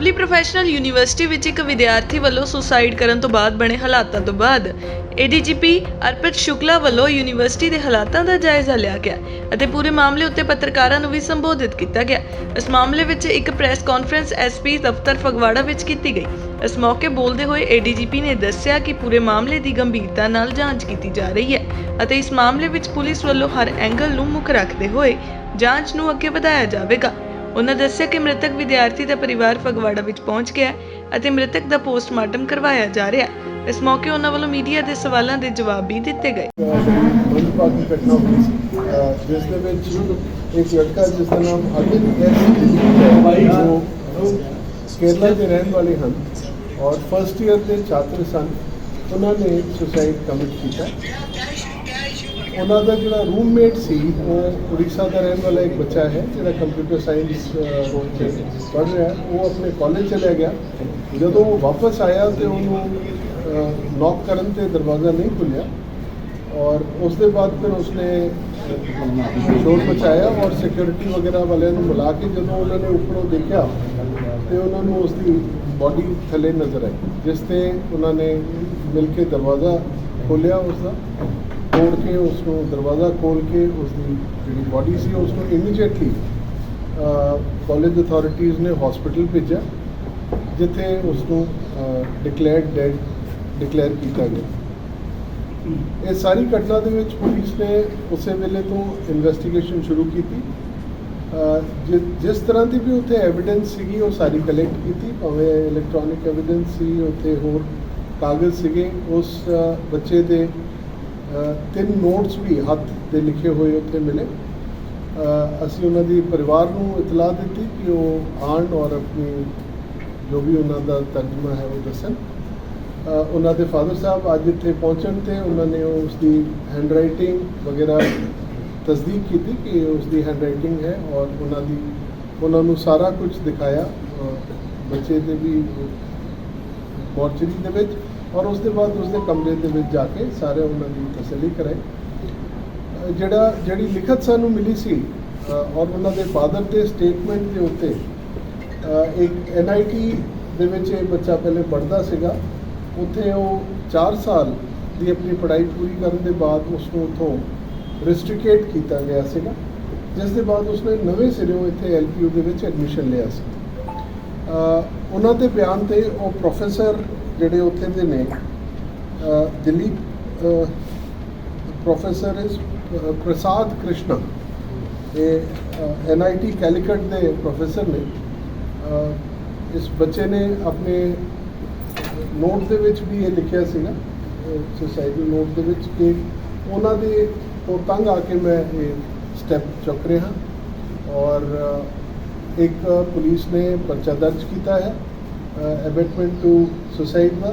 Lovely professional university ਵਿੱਚ ਇੱਕ ਵਿਦਿਆਰਥੀ ਵੱਲੋਂ ਸੁਸਾਈਡ ਕਰਨ ਤੋਂ ਬਾਅਦ ਬਣੇ ਹਾਲਾਤਾਂ ਤੋਂ ਬਾਅਦ ਏਡੀਜੀਪੀ ਅਰਪਿਤ ਸ਼ੁਕਲਾ ਵੱਲੋਂ ਯੂਨੀਵਰਸਿਟੀ ਦੇ ਹਾਲਾਤਾਂ ਦਾ ਜਾਇਜ਼ਾ ਲਿਆ ਗਿਆ ਅਤੇ ਪੂਰੇ ਮਾਮਲੇ ਉੱਤੇ ਪੱਤਰਕਾਰਾਂ ਨੂੰ ਵੀ ਸੰਬੋਧਿਤ ਕੀਤਾ ਗਿਆ। ਇਸ ਮਾਮਲੇ ਵਿੱਚ ਇੱਕ ਪ੍ਰੈਸ ਕਾਨਫਰੰਸ ਐਸਪੀ ਦਫ਼ਤਰ ਫਗਵਾੜਾ ਵਿੱਚ ਕੀਤੀ ਗਈ। ਇਸ ਮੌਕੇ ਬੋਲਦੇ ਹੋਏ ਏਡੀਜੀਪੀ ਨੇ ਦੱਸਿਆ ਕਿ ਪੂਰੇ ਮਾਮਲੇ ਦੀ ਗੰਭੀਰਤਾ ਨਾਲ ਜਾਂਚ ਕੀਤੀ ਜਾ ਰਹੀ ਹੈ ਅਤੇ ਇਸ ਮਾਮਲੇ ਵਿੱਚ ਪੁਲਿਸ ਵੱਲੋਂ ਹਰ ਐਂਗਲ ਨੂੰ ਮੁੱਖ ਰੱਖਦੇ ਹੋਏ ਜਾਂਚ ਨੂੰ ਅੱਗੇ ਵਧਾਇਆ ਜਾਵੇਗਾ। उन्होंने दस्सिया कि मृतक विद्यार्थी का परिवार फगवाड़ा विच पहुंच गया है मृतक का पोस्टमार्टम करवाया जा रहा है। इस मौके उन्होंने वालों मीडिया के सवालों के जवाब भी दिते गए। एक लड़का जिसका नाम अमित केरला के रहने वाले हैं और फर्स्ट ईयर के छात्र सन, उन्होंने सुसाइड कमिट किया। उन्होंने जो रूममेट सी वो उड़ीसा का रहने वाला एक बच्चा है जो कंप्यूटर साइंस पढ़ रहा है। वो अपने कॉलेज चला गया। जब वो वापस आया तो उन्होंने नॉक करन ते दरवाज़ा नहीं खुलिया और उसके बाद फिर उसने शोर मचाया और सिक्योरिटी वगैरह वाले बुला के जब उन्होंने ऊपरों देखा तो उन्होंने उसकी बॉडी थले नज़र आई, जिससे उन्होंने मिल के दरवाज़ा खोलिया, उसका तोड़ के उसको दरवाज़ा खोल के उसकी जी बॉडी सी उसको इमीजिएटली कॉलेज अथॉरिटीज़ ने हॉस्पिटल भेजा, जिथे उसको डिक्लेयर्ड डेड डिक्लेयर किया गया। ये सारी घटना दे विच पुलिस ने उस वेले तो इन्वेस्टिगेशन शुरू की थी। जिस तरह की भी उत्थे एविडेंस सीगी वो सारी कलैक्ट की थी, भावें इलैक्ट्रॉनिक एविडेंस सी, उत्थे होर कागज़ सीगे। उस बच्चे दे 3 नोट्स भी हथ दे लिखे हुए उत्थे मिले। असी उन्हां दी परिवार नूं इतलाह दी कि वो आण और अपनी जो भी उन्हां दा तर्जमा है वो दसन। उन्हां दे फादर साहब अज इत्थे पहुंचण ते उन्होंने उसकी हैंड राइटिंग वगैरह तस्दीक की थी कि उसकी हैंड राइटिंग है और उन्होंने सारा कुछ दिखाया बच्चे दे भी मॉर्चरी दे विच और उसके बाद उसके कमरे के विच जाके सारे उन्होंने तसली कराई। जिहड़ी लिखत सानू मिली सी और उन्होंने फादर के स्टेटमेंट के उत्ते एक NIT दे विच बच्चा पहले पढ़ता सीगा, उत्थे वो 4 साल की अपनी पढ़ाई पूरी करने के बाद उसको उतों रिस्ट्रिकेट किया गया सीगा, जिस दे बाद उसने नवे सिरों इत्थे LPU दे विच एडमिशन लिया सी। उन्हां दे बयान ते वो प्रोफैसर ਜਿਹੜੇ ਉੱਥੇ ਦੇ ਨੇ दिलीप प्रोफैसर इज प्रसाद कृष्णा, ये NIT कैलीकट के प्रोफैसर ने। इस बच्चे ने अपने नोट दे विच भी ये लिखिया सीगा, सुसाइडल नोट दे विच कि उन्हां दे तो तंग आके मैं ये स्टैप चुक रहा और एक पुलिस ने पर्चा दर्ज किया है एबेटमेंट टू सुसाइड का,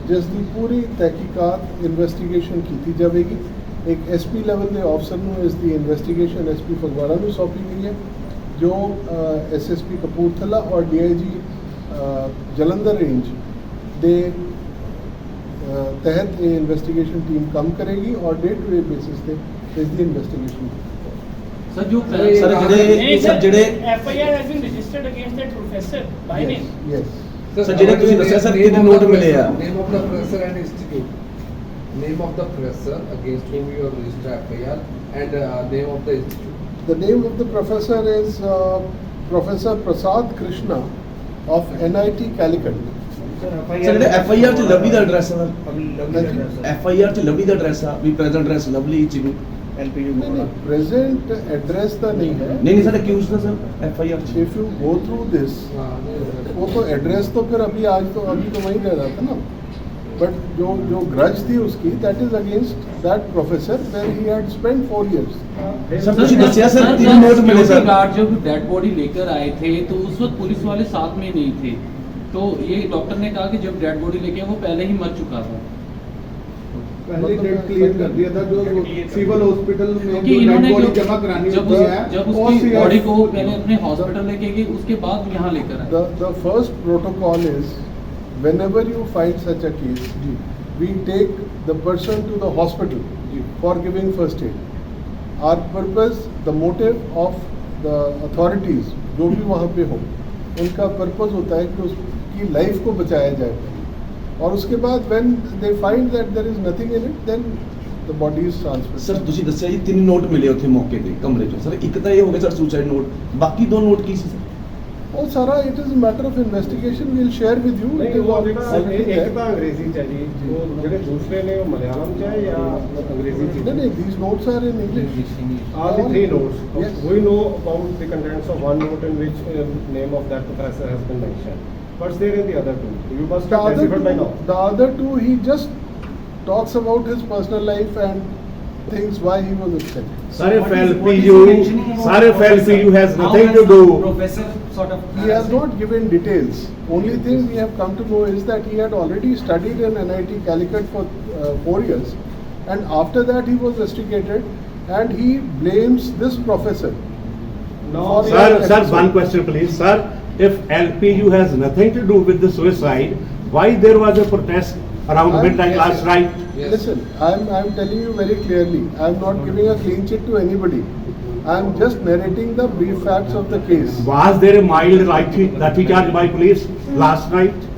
जिसकी पूरी तहकीकात इन्वेस्टिगेशन की जाएगी। एक SP लेवल के ऑफिसर को इसकी इन्वेस्टिगेशन SP फगवाड़ा में सौंपी गई है, जो SSP कपूरथला और DIG जलंधर रेंज के तहत ये इन्वेस्टिगेशन टीम काम करेगी और डे टू डे बेसिस पे इसकी इन्वेस्टिगेशन। सर जो सर जेडे FIR has been registered against that professor by name. Yes. Sir जेडे तुसी दस्सिया सर ये नोट मिले आ name of the professor and institute, name of the professor against whom you have registered FIR and name of the institute. The name of the professor is Professor Prasad Krishna of NIT Calicut. Sir जेडे FIR ਚ Lovely ਦਾ address ਹੈ sir FIR ਚ Lovely ਦਾ address ਆ ਵੀ present address Lovely ਚ ਨੂੰ LPU present address का नहीं है। नहीं सर अक्यूज था sir FIR if you go through this वो तो एड्रेस तो फिर अभी आज तो अभी तो वहीं रह रहा था ना, बट जो ग्रज थी उसकी that is against that professor where he had spent 4 years. Sir तुसी दस्सिया सर 3 नोट मिले सर। गार्ड जब डेड बॉडी लेकर आए थे तो उस वक्त पुलिस वाले साथ में नहीं थे, तो ये डॉक्टर ने कहा कि जब डेड बॉडी लेके वो पहले ही मर चुका था। पहले डेट क्लियर कर दिया था जो सिविल हॉस्पिटल में क्योंकि जो इन्होंने डेड बॉडी जो जमा करानी जब होती है जब उसकी बॉडी को पहले अपने हॉस्पिटल लेके गए उसके बाद यहाँ लेकर आए। The first protocol is whenever you find such a case, we take the person to the hospital for giving first aid. Our purpose, the motive of the authorities जो भी वहाँ पे हो उनका पर्पस होता है कि उसकी लाइफ को बचाया जाए पहले। और उसके बाद when they find that there is nothing in it then the body is transferred. Sir ਤੁਸੀਂ ਦੱਸਿਆ ਜੀ 3 ਨੋਟ ਮਿਲੇ ਉੱਥੇ ਮੌਕੇ ਤੇ ਕਮਰੇ 'ਚੋਂ ਸਰ ਇੱਕ ਤਾਂ ਇਹ ਹੋ ਗਿਆ ਸਰ ਸੁਸਾਈਡ ਨੋਟ ਬਾਕੀ 2 ਨੋਟ ਕੀ ਸੀ ਸਰ ਉਹ ਸਾਰਾ it is matter of investigation will share with you. ਨਹੀਂ ਉਹ ਜਿਹੜਾ ਇੱਕ ਤਾਂ ਅੰਗਰੇਜ਼ੀ ਚ ਹੈ ਜੀ, ਉਹ ਜਿਹੜੇ ਦੂਸਰੇ ਨੇ ਉਹ ਮਲਿਆਲਮ ਚ ਹੈ ਜਾਂ ਅੰਗਰੇਜ਼ੀ ਚ? ਨਹੀਂ these notes are in English. All the 3 notes. Yes. We know about the contents of one note in which name of that professor has been mentioned. What's there in the other 2? You must The have other deciphered by now. the other 2 he just talks about his personal life and things why he was upset. Sir, if LPU has nothing to do. Professor sort of. He has not given details. Only thing we have come to know is that he had already studied in NIT Calicut for 4 years, and after that he was rusticated, and he blames this professor. Now, Sir, one question please. Sir, if LPU has nothing to do with the suicide, why there was a protest around midnight last night? Yes. Listen, I'm telling you very clearly. I'm not giving a clean sheet to anybody. I'm just narrating the brief facts of the case. Was there a mild lathi charge by police last night?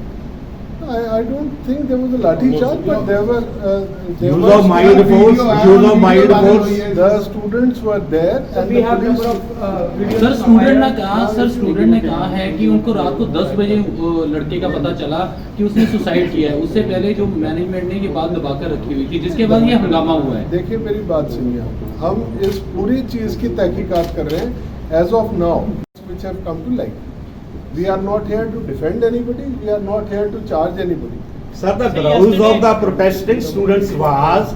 I don't think there was a lathi charge, but there were Use of mild force. Use of mild force. the students were there, and the police. Sir student ने कहा है कि उनको रात को 10 बजे लड़के का पता चला कि उसने सुसाइड किया है। उससे पहले जो मैनेजमेंट ने ये बात दबाकर रखी हुई थी, जिसके बाद ये हंगामा हुआ है। देखिए मेरी बात सुनिए, हम इस पूरी चीज की तहकीकात कर रहे हैं as of now which have come to light. We are not here to defend anybody. We are not here to charge anybody. Sir, the grounds of the protesting students was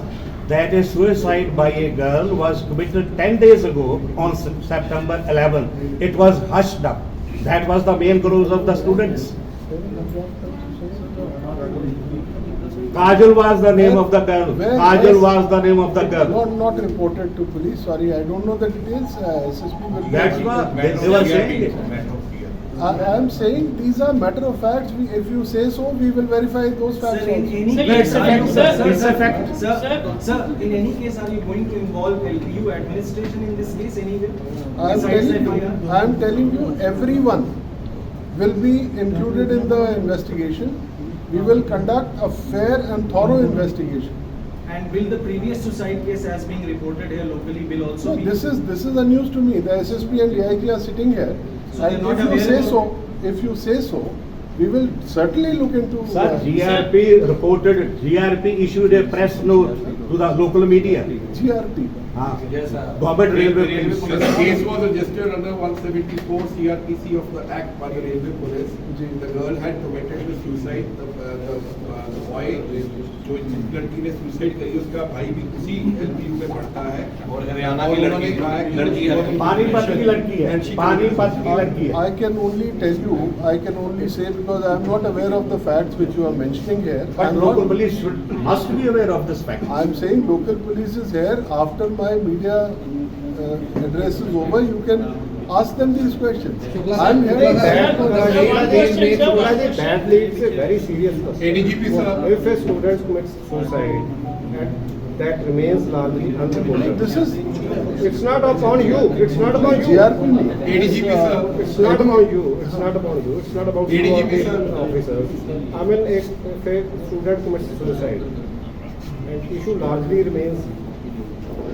that a suicide by a girl was committed 10 days ago on September 11. It was hushed up. That was the main grounds of the students. Kajal was the name of the girl. Kajal was the name of the girl. Not reported to police. Sorry, I don't know the details. SSP will. That's what they were saying. It. I am saying these are matter of facts. If you say so, we will verify those facts. Sir, in also. any Sir, case, it's a fact, sir. It's a fact. Sir, in any case, are you going to involve LPU administration in this case anyway? I am telling you, everyone will be included in the investigation. We will conduct a fair and thorough investigation. And will the previous suicide case as being reported here locally will also So be? this is a news to me. The SSP and DIG are sitting here. So they're And not if you say so, we will certainly look into. Sir, GRP issued a press note to the local media. GRP. Government Railway Police. The case was registered under 174 CRPC of the Act by the Railway Police. The girl had committed the suicide. The boy जो जिस लड़की ने suicide करी उसका भाई भी उसी LPU में पढ़ता है और हरियाणा की लड़की है। पानीपत की लड़की है। पानीपत की लड़की है। I can only tell you, I can only say because I am not aware of the facts which you are mentioning here. But local police must be aware of this fact. I am saying local police is here. After my media address is over, you can ask them these questions. I am here. Badly, it's a very serious question. ADGP sir. If a student commits suicide and that remains largely unreported. It's not upon you. It's not about you. ADGP sir. It's not about you. It's not about you. It's not about you or ADGP sir. the officers. I mean, if a student commits suicide and issue largely remains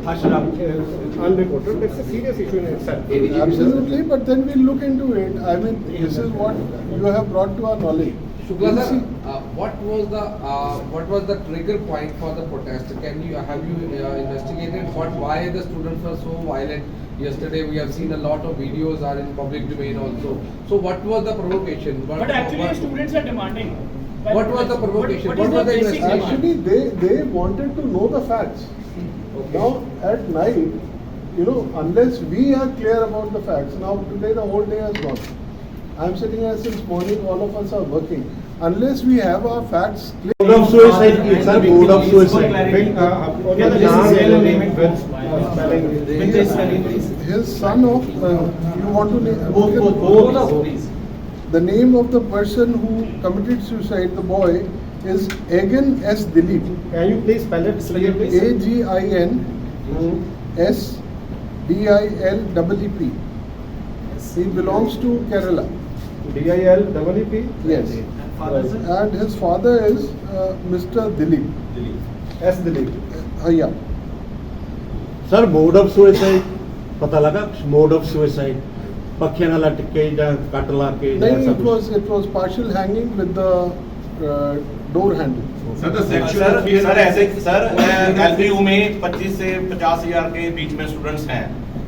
unreported, that's a serious issue in itself. Absolutely, but then we'll look into it. I mean, this is what you have brought to our knowledge. Shukla We'll sir, see. what was the trigger point for the protest? Have you investigated why the students were so violent? Yesterday we have seen a lot of videos are in public domain also. So what was the provocation? But actually, students are demanding. What was the provocation? What is What was the the basic investigation? demand? Actually, they wanted to know the facts. Now at night, unless we are clear about the facts, now today the whole day has gone. I am sitting here since morning, all of us are working. Unless we have our facts clear. Board of suicide, sir, board of suicide. His son of, you want to name? Both. The name of the person who committed suicide, the boy, is Agin S. Dilip. Can you please spell it? AGIN SDILEEP. He belongs to Kerala. DILEEP? Yes. Father, sir? And his father is Mr. Dilip. S. Dilip. Yeah. Sir mode of suicide पता लगा mode of suicide पक्खे नाल लटके ਜਾਂ ਕੱਟ ਲਾ ਕੇ ਜਾਂ No, ऐसा कुछ? it was partial hanging with the door handle. Sir, the sir sexual sir ऐसे सर एलबीयू में 25 से 50 हजार के बीच में स्टूडेंट्स हैं,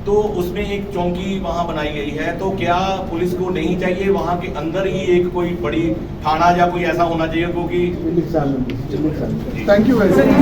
तो उसमें एक चौकी वहाँ बनाई गई है, तो क्या पुलिस को नहीं चाहिए वहाँ के अंदर ही एक कोई बड़ी थाना या कोई ऐसा होना चाहिए क्योंकि Thank you very much.